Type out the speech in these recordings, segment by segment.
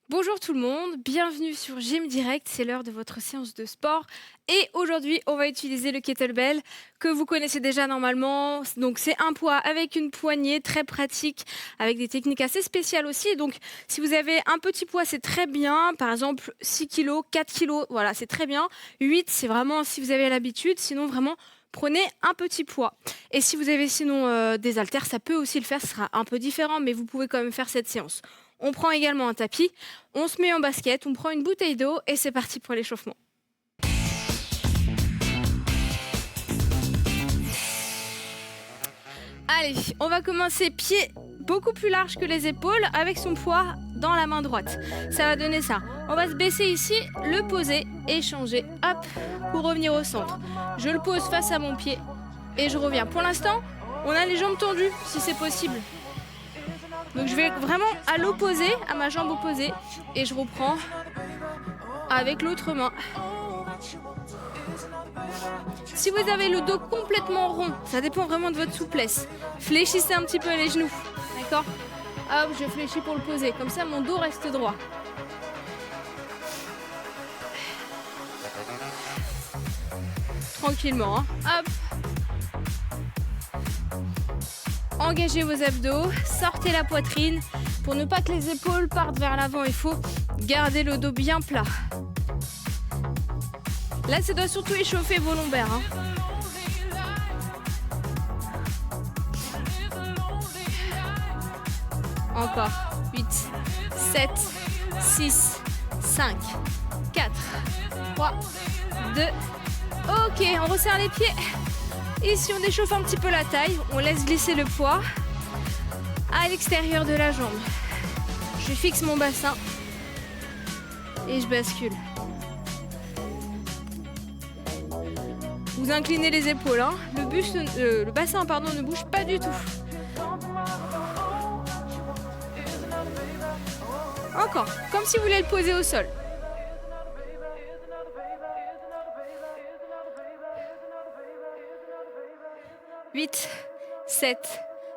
Bonjour tout le monde, bienvenue sur Gym Direct, c'est l'heure de votre séance de sport et aujourd'hui on va utiliser le kettlebell que vous connaissez déjà normalement. Donc c'est un poids avec une poignée très pratique avec des techniques assez spéciales aussi. Donc si vous avez un petit poids c'est très bien, par exemple 6 kg, 4 kg, voilà c'est très bien. 8 c'est vraiment si vous avez l'habitude, sinon vraiment prenez un petit poids. Et si vous avez sinon des haltères, ça peut aussi le faire, ce sera un peu différent mais vous pouvez quand même faire cette séance. On prend également un tapis, on se met en basket, on prend une bouteille d'eau et c'est parti pour l'échauffement. Allez, on va commencer pied beaucoup plus large que les épaules avec son poids dans la main droite. Ça va donner ça. On va se baisser ici, le poser et changer, hop, pour revenir au centre. Je le pose face à mon pied et je reviens. Pour l'instant, on a les jambes tendues si c'est possible. Donc je vais vraiment à l'opposé, à ma jambe opposée, et je reprends avec l'autre main. Si vous avez le dos complètement rond, ça dépend vraiment de votre souplesse. Fléchissez un petit peu les genoux, d'accord? Hop, je fléchis pour le poser, comme ça mon dos reste droit. Tranquillement, hein. Hop. Engagez vos abdos, sortez la poitrine. Pour ne pas que les épaules partent vers l'avant, il faut garder le dos bien plat. Là, ça doit surtout échauffer vos lombaires, hein. Encore. 8, 7, 6, 5, 4, 3, 2. Ok, on resserre les pieds. Ici, on échauffe un petit peu la taille. On laisse glisser le poids à l'extérieur de la jambe. Je fixe mon bassin et je bascule. Vous inclinez les épaules, hein. Le bassin ne bouge pas du tout. Encore, comme si vous voulez le poser au sol. « 8, 7,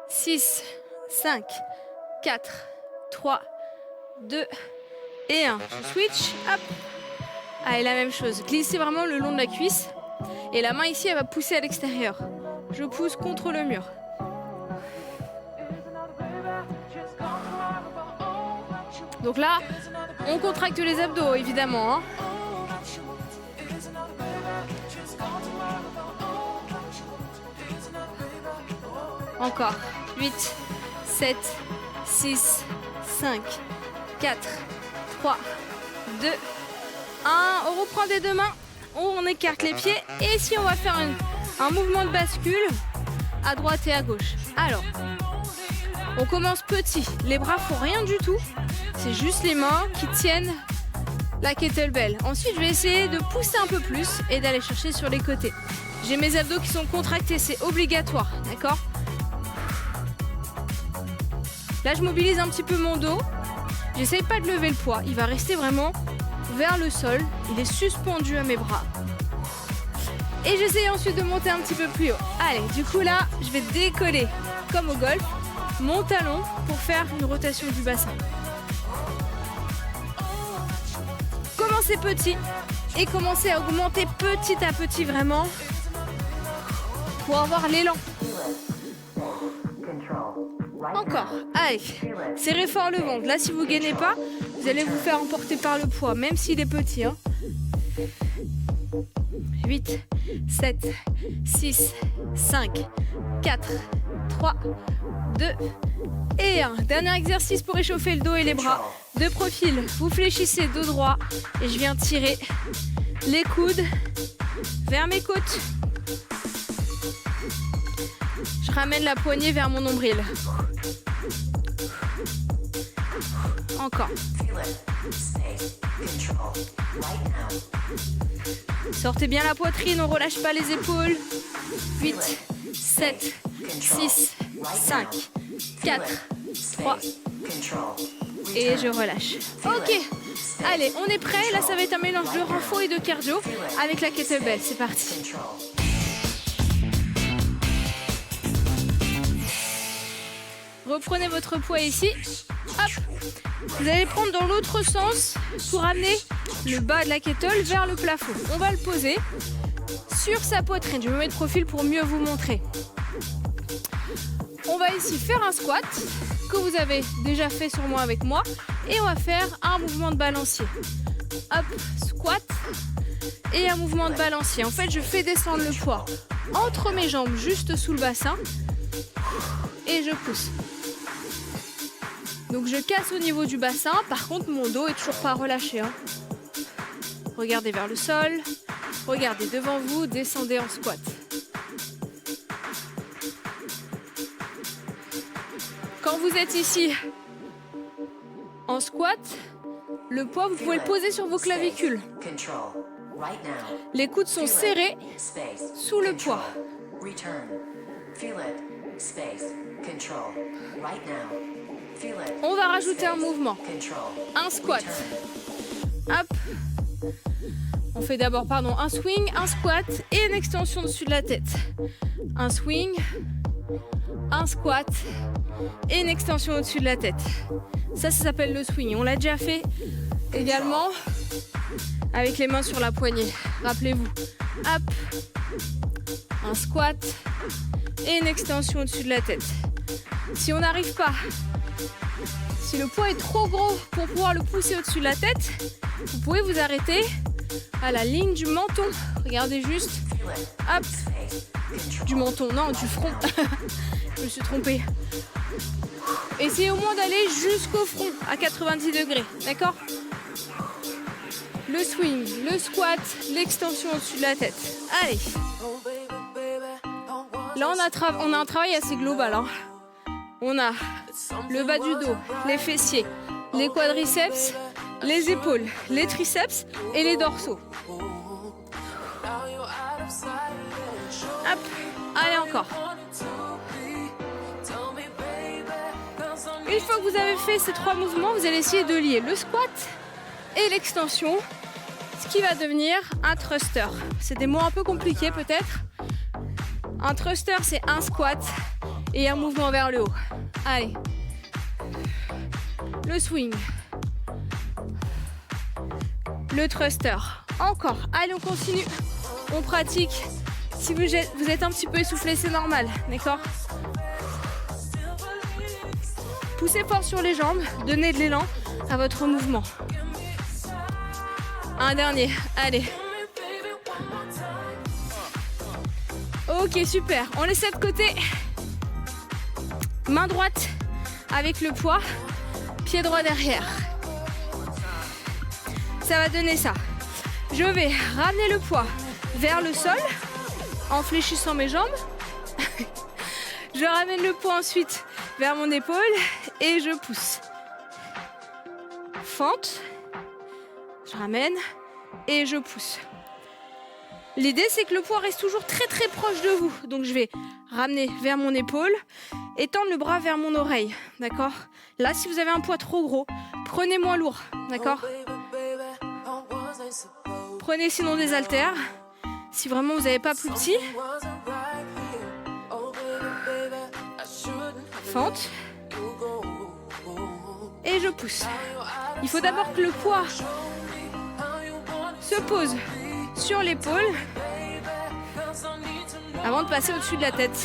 6, 5, 4, 3, 2 et 1. Je switch, hop. Allez, la même chose. Glissez vraiment le long de la cuisse. Et la main ici, elle va pousser à l'extérieur. Je pousse contre le mur. Donc là, on contracte les abdos, évidemment, hein. Encore. 8, 7, 6, 5, 4, 3, 2, 1. On reprend des deux mains, on écarte les pieds. Et ici, on va faire un mouvement de bascule à droite et à gauche. Alors, on commence petit. Les bras font rien du tout. C'est juste les mains qui tiennent la kettlebell. Ensuite, je vais essayer de pousser un peu plus et d'aller chercher sur les côtés. J'ai mes abdos qui sont contractés, c'est obligatoire, d'accord ? Là, je mobilise un petit peu mon dos. J'essaye pas de lever le poids. Il va rester vraiment vers le sol. Il est suspendu à mes bras. Et j'essaye ensuite de monter un petit peu plus haut. Allez, du coup là, je vais décoller comme au golf mon talon pour faire une rotation du bassin. Commencez petit et commencez à augmenter petit à petit vraiment pour avoir l'élan. Encore, allez, serrez fort le ventre. Là, si vous ne gainez pas, vous allez vous faire emporter par le poids, même s'il est petit, hein. 8, 7, 6, 5, 4, 3, 2 et 1. Dernier exercice pour échauffer le dos et les bras. De profil, vous fléchissez dos droit et je viens tirer les coudes vers mes côtes. Je ramène la poignée vers mon nombril. Encore. Sortez bien la poitrine, on ne relâche pas les épaules. 8, 7, 6, 5, 4, 3. Et je relâche. Ok, allez, on est prêt. Là, ça va être un mélange de renfort et de cardio avec la kettlebell. C'est parti. Reprenez votre poids ici. Hop. Vous allez prendre dans l'autre sens pour amener le bas de la kettle vers le plafond. On va le poser sur sa poitrine. Je vais me mettre de profil pour mieux vous montrer. On va ici faire un squat que vous avez déjà fait sûrement avec moi et on va faire un mouvement de balancier. Hop, squat et un mouvement de balancier. En fait, je fais descendre le poids entre mes jambes juste sous le bassin et je pousse. Donc je casse au niveau du bassin, par contre mon dos est toujours pas relâché. Regardez vers le sol, regardez devant vous, descendez en squat. Quand vous êtes ici en squat, le poids vous pouvez le poser sur vos clavicules. Les coudes sont serrés sous le poids. On va rajouter un mouvement, un squat. Hop. On fait d'abord, un swing, un squat et une extension dessus de la tête. Un swing, un squat et une extension au-dessus de la tête. Ça s'appelle le swing. On l'a déjà fait également avec les mains sur la poignée. Rappelez-vous. Hop. Un squat et une extension au-dessus de la tête. Si on n'arrive pas, si le poids est trop gros pour pouvoir le pousser au-dessus de la tête, vous pouvez vous arrêter à la ligne du menton. Regardez juste. Hop. Du menton, non, du front. Je me suis trompée. Essayez au moins d'aller jusqu'au front à 90 degrés. D'accord ? Le swing, le squat, l'extension au-dessus de la tête. Allez. Là, on a un travail assez global. On a le bas du dos, les fessiers, les quadriceps, les épaules, les triceps et les dorsaux. Hop. Allez, encore. Une fois que vous avez fait ces 3 mouvements, vous allez essayer de lier le squat et l'extension, ce qui va devenir un thruster. C'est des mots un peu compliqués peut-être. Un thruster, c'est un squat et un mouvement vers le haut. Allez. Le swing. Le thruster. Encore. Allez, on continue. On pratique. Si vous êtes un petit peu essoufflé, c'est normal. D'accord ? Poussez fort sur les jambes. Donnez de l'élan à votre mouvement. Un dernier. Allez. Ok, super. On laisse ça de côté. Main droite avec le poids. Pied droit derrière. Ça va donner ça. Je vais ramener le poids vers le sol en fléchissant mes jambes. Je ramène le poids ensuite vers mon épaule et je pousse. Fente. Je ramène et je pousse. L'idée, c'est que le poids reste toujours très très proche de vous. Donc je vais ramener vers mon épaule et tendre le bras vers mon oreille. D'accord ? Là, si vous avez un poids trop gros, prenez moins lourd. D'accord ? Prenez sinon des haltères. Si vraiment vous n'avez pas plus petit. Fente. Et je pousse. Il faut d'abord que le poids se pose sur l'épaule avant de passer au-dessus de la tête.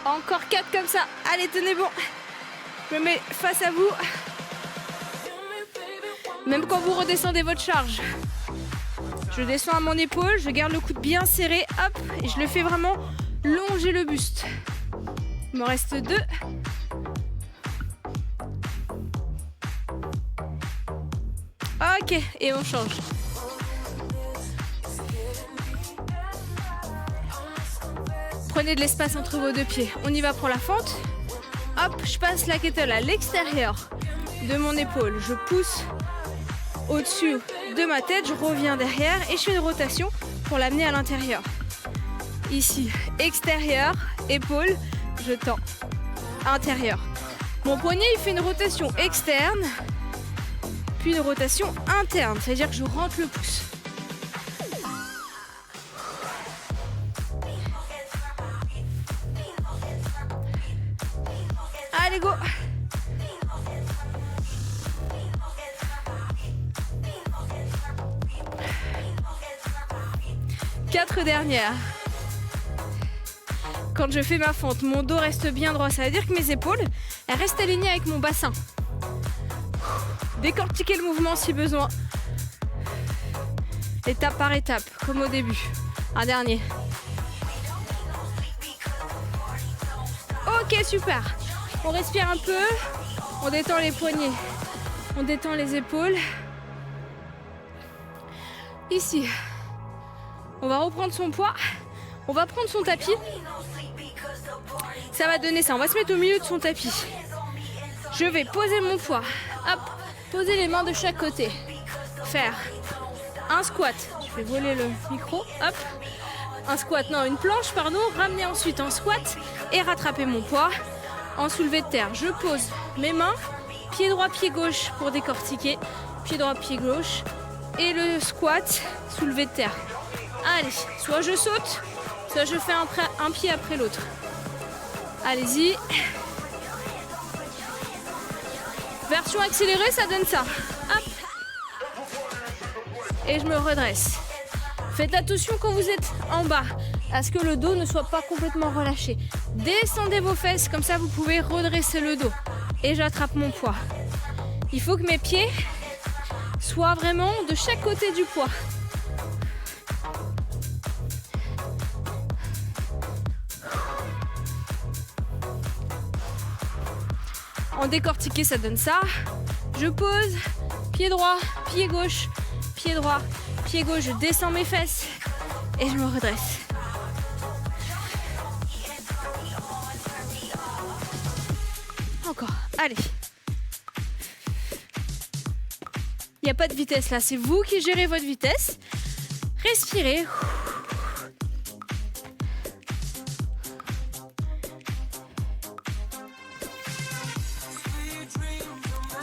Encore 4 comme ça. Allez, tenez bon. Je me mets face à vous. Même quand vous redescendez votre charge. Je descends à mon épaule, je garde le coude bien serré, hop, et je le fais vraiment longer le buste. Il m'en reste 2. Ok, et on change. Prenez de l'espace entre vos 2 pieds. On y va pour la fente. Hop, je passe la kettle à l'extérieur de mon épaule. Je pousse au-dessus de ma tête, je reviens derrière et je fais une rotation pour l'amener à l'intérieur. Ici, extérieur, épaule, je tends. Intérieur. Mon poignet, il fait une rotation externe, puis une rotation interne, c'est-à-dire que je rentre le pouce. Allez, go. Quatre dernières. Quand je fais ma fente, mon dos reste bien droit. Ça veut dire que mes épaules, elles restent alignées avec mon bassin. Décortiquer le mouvement si besoin. Étape par étape, comme au début. Un dernier. Ok, super. On respire un peu. On détend les poignets. On détend les épaules. Ici. On va reprendre son poids. On va prendre son tapis. Ça va donner ça. On va se mettre au milieu de son tapis. Je vais poser mon poids. Hop. Poser les mains de chaque côté. Faire un squat. Je vais voler le micro. Hop. Un squat. Non, une planche, pardon. Ramener ensuite en squat et rattraper mon poids en soulevé de terre. Je pose mes mains. Pied droit, pied gauche pour décortiquer. Pied droit, pied gauche. Et le squat, soulevé de terre. Allez, soit je saute, soit je fais un pied après l'autre. Allez-y. Version accélérée, ça donne ça. Hop. Et je me redresse. Faites attention quand vous êtes en bas, à ce que le dos ne soit pas complètement relâché. Descendez vos fesses, comme ça vous pouvez redresser le dos. Et j'attrape mon poids. Il faut que mes pieds soient vraiment de chaque côté du poids. En décortiqué, ça donne ça. Je pose, pied droit, pied gauche, pied droit, pied gauche. Je descends mes fesses et je me redresse. Encore, allez. Il n'y a pas de vitesse là, c'est vous qui gérez votre vitesse. Respirez.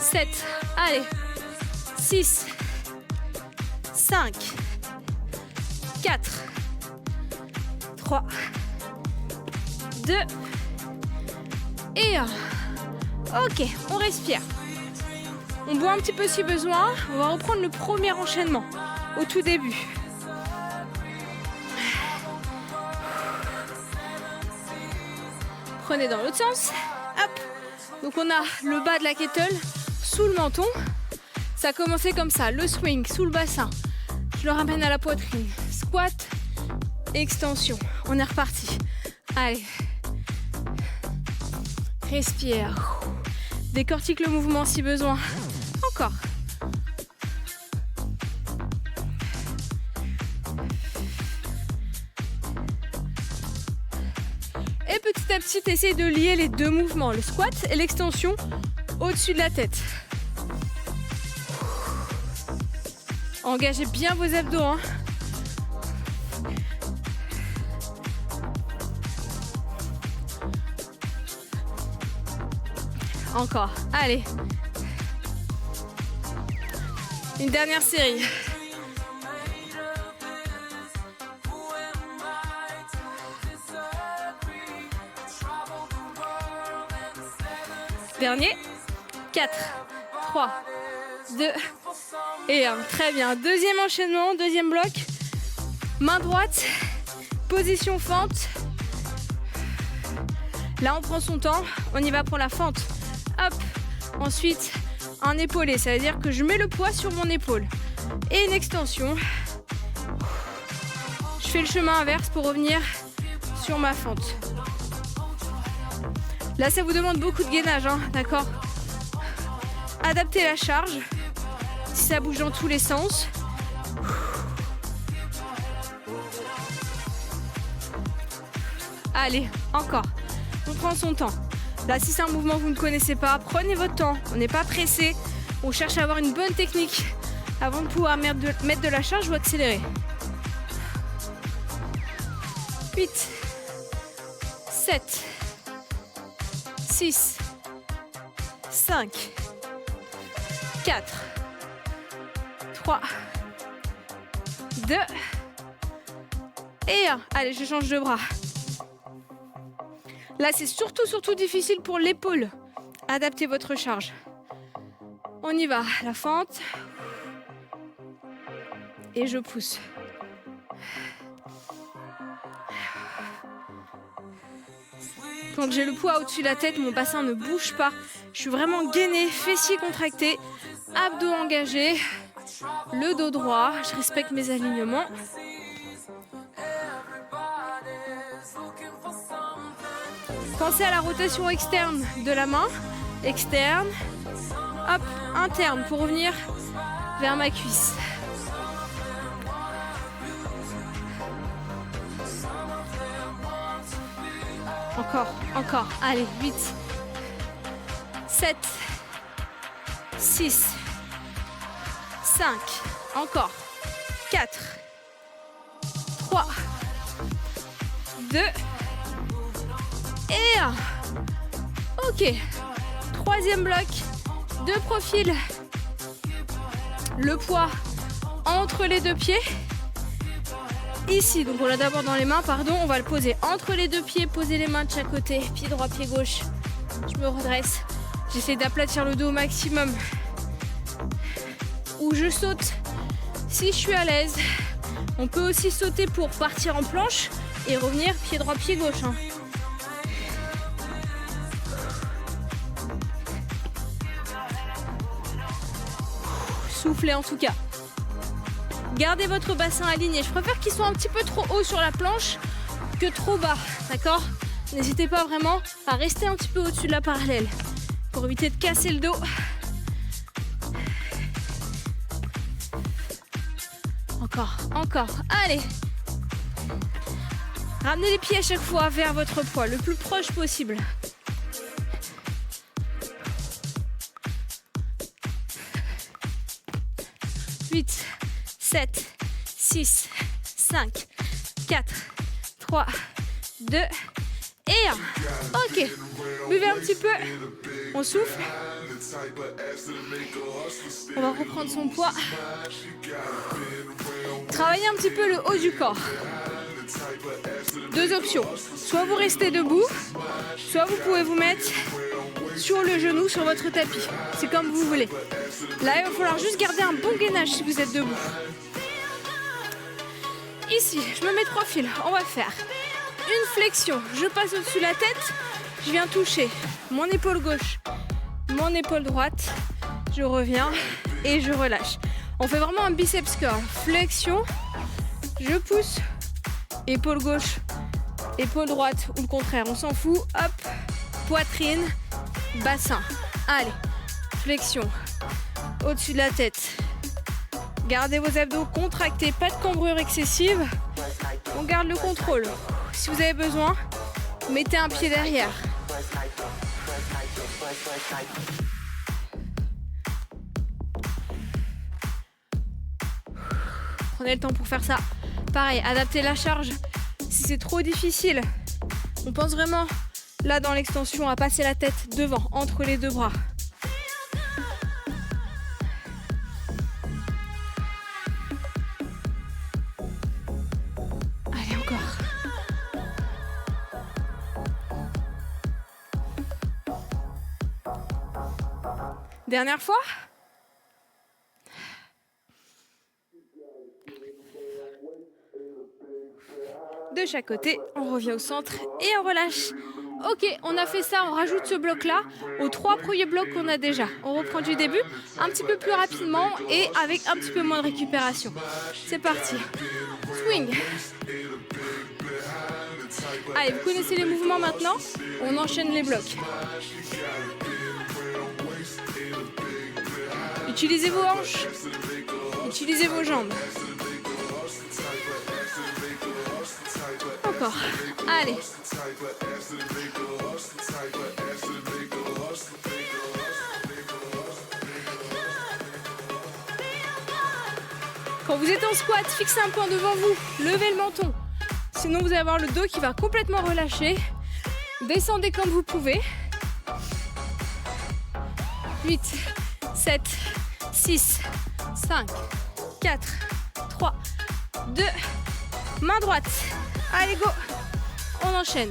7, allez, 6, 5, 4, 3, 2 et 1. Ok, on respire. On boit un petit peu si besoin. On va reprendre le premier enchaînement au tout début. Prenez dans l'autre sens. Hop. Donc on a le bas de la kettle sous le menton. Ça a commencé comme ça, le swing sous le bassin. Je le ramène à la poitrine. Squat, extension. On est reparti. Allez. Respire. Décortique le mouvement si besoin. Encore. Et petit à petit, essaye de lier les deux mouvements, le squat et l'extension au-dessus de la tête. Engagez bien vos abdos, hein. Encore, allez. Une dernière série. Dernier. 4, 3, 2 et 1. Très bien. Deuxième enchaînement, deuxième bloc. Main droite, position fente. Là, on prend son temps. On y va pour la fente. Hop. Ensuite, un épaulé. Ça veut dire que je mets le poids sur mon épaule. Et une extension. Je fais le chemin inverse pour revenir sur ma fente. Là, ça vous demande beaucoup de gainage, hein, d'accord ? Adaptez la charge. Si ça bouge dans tous les sens. Allez, encore. On prend son temps. Là, si c'est un mouvement que vous ne connaissez pas, prenez votre temps. On n'est pas pressé. On cherche à avoir une bonne technique avant de pouvoir mettre de la charge ou accélérer. 8, 7, 6, 5, 4, 3, 2 et 1. Allez, je change de bras. Là, c'est surtout difficile pour l'épaule Adaptez votre charge. On y va, la fente. Et je pousse. Quand j'ai le poids au-dessus de la tête, mon bassin ne bouge pas. Je suis vraiment gainée, fessiers contractés, abdos engagés, le dos droit. Je respecte mes alignements. Pensez à la rotation externe de la main. Externe. Hop, interne pour revenir vers ma cuisse. Encore. Allez, 8, 7, 6, 5, encore, 4, 3, 2, et 1. Ok, troisième bloc de profil. Le poids entre les deux pieds. Ici, donc on l'a d'abord dans les mains, on va le poser entre les deux pieds, poser les mains de chaque côté, pied droit, pied gauche. Je me redresse, j'essaie d'aplatir le dos au maximum. Ou je saute si je suis à l'aise. On peut aussi sauter pour partir en planche et revenir pied droit, pied gauche. Soufflez en tout cas. Gardez votre bassin aligné. Je préfère qu'il soit un petit peu trop haut sur la planche que trop bas, d'accord? N'hésitez pas vraiment à rester un petit peu au-dessus de la parallèle pour éviter de casser le dos. Encore. Allez. Ramenez les pieds à chaque fois vers votre poids, le plus proche possible. « 8, 7, 6, 5, 4, 3, 2 et 1. Ok, buvez un petit peu, on souffle. On va reprendre son poids. Travaillez un petit peu le haut du corps. Deux options, soit vous restez debout, soit vous pouvez vous mettre sur le genou, sur votre tapis. C'est comme vous voulez. Là, il va falloir juste garder un bon gainage si vous êtes debout. Ici, je me mets de profil. On va faire une flexion. Je passe au-dessus de la tête. Je viens toucher mon épaule gauche, mon épaule droite. Je reviens et je relâche. On fait vraiment un biceps curl. Flexion. Je pousse. Épaule gauche, épaule droite ou le contraire. On s'en fout. Hop. Poitrine, bassin. Allez. Flexion. Au-dessus de la tête. Gardez vos abdos contractés, pas de cambrure excessive. On garde le contrôle. Si vous avez besoin, mettez un pied derrière. Prenez le temps pour faire ça. Pareil, adaptez la charge. Si c'est trop difficile, on pense vraiment, là dans l'extension, à passer la tête devant, entre les deux bras. Dernière fois. De chaque côté, on revient au centre et on relâche. Ok, on a fait ça, on rajoute ce bloc-là aux 3 premiers blocs qu'on a déjà. On reprend du début, un petit peu plus rapidement et avec un petit peu moins de récupération. C'est parti. Swing. Allez, vous connaissez les mouvements maintenant. On enchaîne les blocs. Utilisez vos hanches, utilisez vos jambes. Encore, allez. Quand vous êtes en squat, fixez un point devant vous, levez le menton. Sinon vous allez avoir le dos qui va complètement relâcher. Descendez comme vous pouvez. 8, 7, 6, 5, 4, 3, 2, main droite. Allez, go. On enchaîne.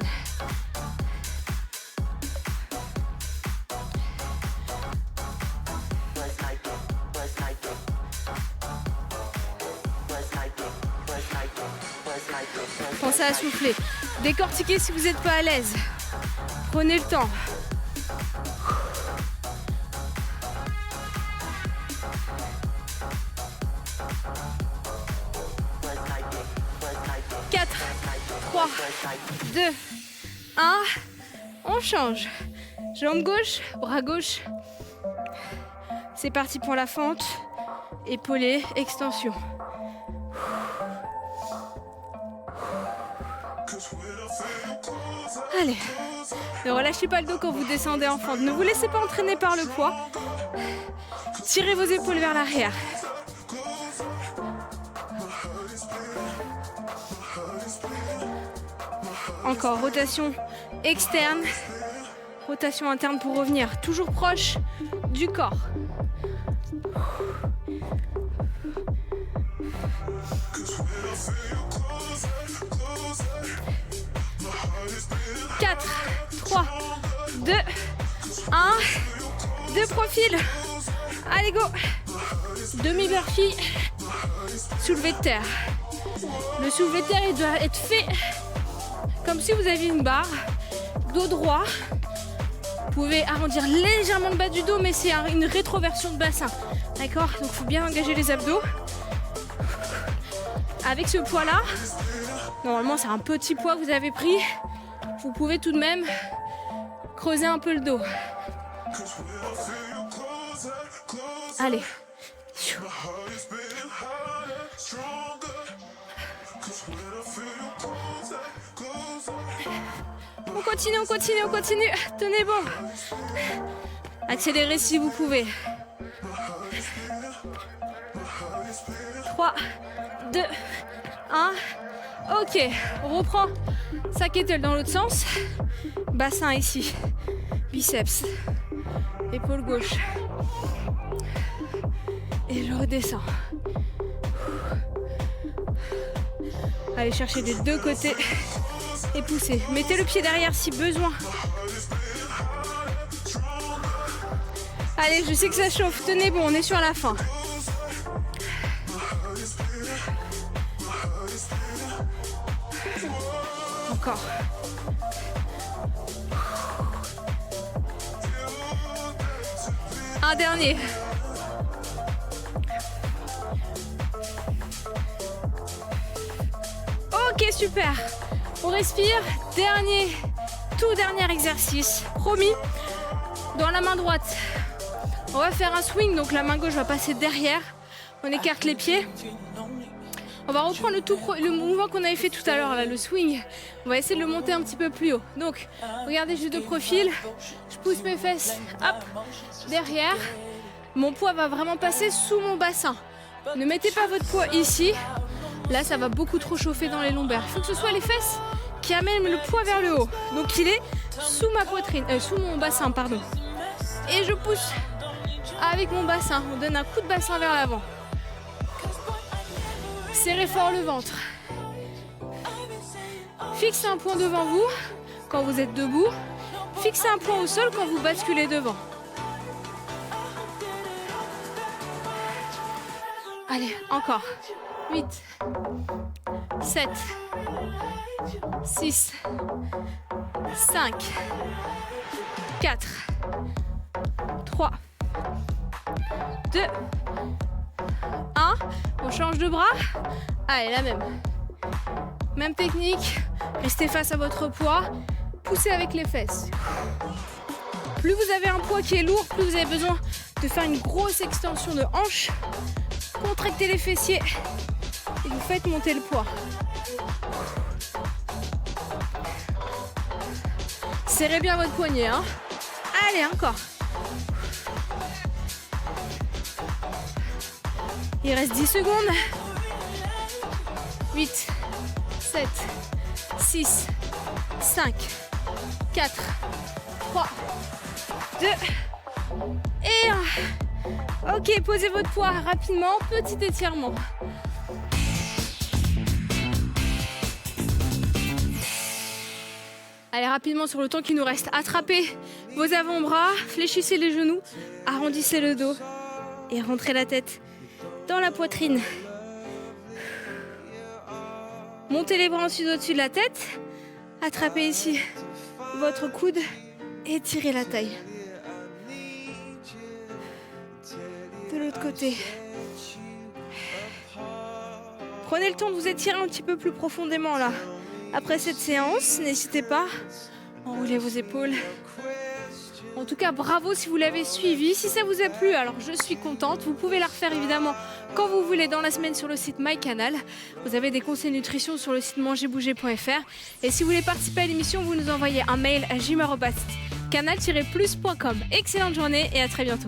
Pensez à souffler. Décortiquez si vous n'êtes pas à l'aise. Prenez le temps. 4, 3, 2, 1. On change. Jambe gauche, bras gauche. C'est parti pour la fente. Épaulé, extension. Allez. Ne relâchez pas le dos quand vous descendez en fente. Ne vous laissez pas entraîner par le poids. Tirez vos épaules vers l'arrière. Encore, rotation externe, rotation interne pour revenir. Toujours proche du corps. Quatre, 3, 2, 1. De profil. Allez, go. Demi-burpee. Soulevé de terre. Le soulevé de terre, il doit être fait comme si vous aviez une barre, dos droit. Vous pouvez arrondir légèrement le bas du dos, mais c'est une rétroversion de bassin. D'accord? Donc il faut bien engager les abdos. Avec ce poids-là, normalement c'est un petit poids que vous avez pris. Vous pouvez tout de même creuser un peu le dos. Allez. On continue, on continue, on continue. Tenez bon. Accélérez si vous pouvez. 3, 2, 1. Ok, on reprend sa kettle dans l'autre sens. Bassin ici. Biceps. Épaule gauche. Et je redescends. Allez chercher des deux côtés. Et poussez. Mettez le pied derrière si besoin. Allez, je sais que ça chauffe. Tenez bon, on est sur la fin. Encore. Un dernier. Ok, super. On respire. Tout dernier exercice. Promis. Dans la main droite, on va faire un swing. Donc la main gauche va passer derrière. On écarte les pieds. On va reprendre le mouvement qu'on avait fait tout à l'heure, là, le swing. On va essayer de le monter un petit peu plus haut. Donc, regardez juste de profil. Je pousse mes fesses, hop, derrière. Mon poids va vraiment passer sous mon bassin. Ne mettez pas votre poids ici. Là, ça va beaucoup trop chauffer dans les lombaires. Il faut que ce soit les fesses qui amènent le poids vers le haut. Donc, il est sous ma poitrine, sous mon bassin, pardon. Et je pousse avec mon bassin. On donne un coup de bassin vers l'avant. Serrez fort le ventre. Fixez un point devant vous quand vous êtes debout. Fixez un point au sol quand vous basculez devant. Allez, encore. 8, 7, 6, 5, 4, 3, 2, 1. On change de bras. Allez, la même. Même technique. Restez face à votre poids. Poussez avec les fesses. Plus vous avez un poids qui est lourd, plus vous avez besoin de faire une grosse extension de hanche. Contractez les fessiers et vous faites monter le poids. Serrez bien votre poignet, hein. Allez, encore. Il reste 10 secondes. 8, 7, 6, 5, 4, 3, 2 et 1. Ok, posez votre poids rapidement, petit étirement. Allez, rapidement sur le temps qui nous reste. Attrapez vos avant-bras, fléchissez les genoux, arrondissez le dos et rentrez la tête dans la poitrine. Montez les bras ensuite au-dessus de la tête. Attrapez ici votre coude et tirez la taille. De l'autre côté. Prenez le temps de vous étirer un petit peu plus profondément là. Après cette séance, n'hésitez pas à enrouler vos épaules. En tout cas, bravo si vous l'avez suivi. Si ça vous a plu, alors je suis contente. Vous pouvez la refaire évidemment quand vous voulez dans la semaine sur le site MyCanal. Vous avez des conseils nutrition sur le site mangerbouger.fr. Et si vous voulez participer à l'émission, vous nous envoyez un mail à gym@canal-plus.com. Excellente journée et à très bientôt.